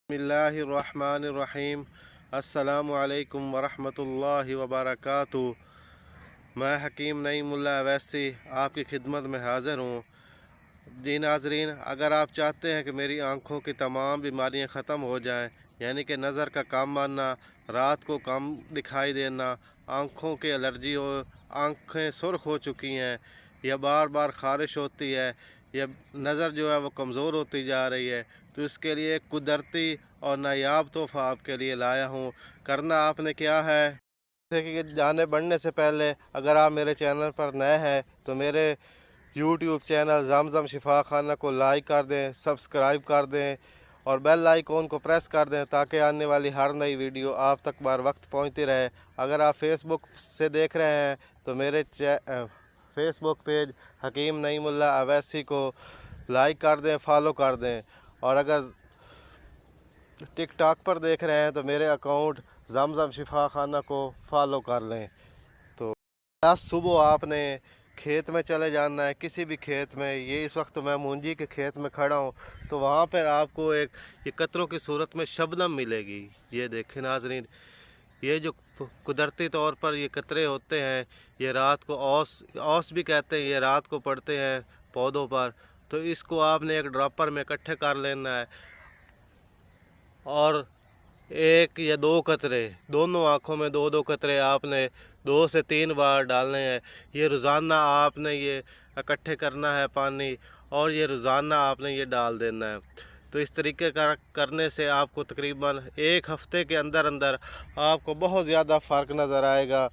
बिस्मिल्लाहिर्रहमानिर्रहीम। अस्सलामुअलैकुम वरहमतुल्लाहि वबरकातुहू। मैं हकीम नईमुल्लाह अवैसी आपकी खिदमत में हाज़िर हूँ। जी नाज़रीन, अगर आप चाहते हैं कि मेरी आँखों की तमाम बीमारियाँ ख़त्म हो जाएं, यानी कि नज़र का कम आना, रात को कम दिखाई देना, आँखों की एलर्जी हो, आँखें सुर्ख हो चुकी हैं या बार बार ख़ारिश होती है या नज़र जो है वो कमज़ोर होती जा रही है, तो इसके लिए एक कुदरती और नायाब तोहफ़ा आपके लिए लाया हूँ। करना आपने क्या है कि जाने बढ़ने से पहले अगर आप मेरे चैनल पर नए हैं तो मेरे यूट्यूब चैनल ज़मज़म शिफा खाना को लाइक कर दें, सब्सक्राइब कर दें और बेल आइकॉन को प्रेस कर दें ताकि आने वाली हर नई वीडियो आप तक बर वक्त पहुँचती रहे। अगर आप फेसबुक से देख रहे हैं तो मेरे फेसबुक पेज हकीम नईमुल्लाह अवैसी को लाइक कर दें, फॉलो कर दें। और अगर टिक टॉक पर देख रहे हैं तो मेरे अकाउंट ज़मज़म शिफा खाना को फॉलो कर लें। तो आज सुबह आपने खेत में चले जाना है, किसी भी खेत में। ये इस वक्त मैं मूंजी के खेत में खड़ा हूँ, तो वहाँ पर आपको ये कतरों की सूरत में शबनम मिलेगी। ये देखें नाज़रीन, ये जो कुदरती तौर पर ये कतरे होते हैं, ये रात को औस भी कहते हैं, ये रात को पड़ते हैं पौधों पर। तो इसको आपने एक ड्रॉपर में इकट्ठे कर लेना है और एक या दो कतरे, दोनों आँखों में दो दो कतरे आपने 2 से 3 बार डालने हैं। ये रोज़ाना आपने ये इकट्ठे करना है पानी, और ये रोज़ाना आपने ये डाल देना है। तो इस तरीके का करने से आपको तकरीबन 1 हफ़्ते के अंदर अंदर आपको बहुत ज़्यादा फ़र्क नज़र आएगा।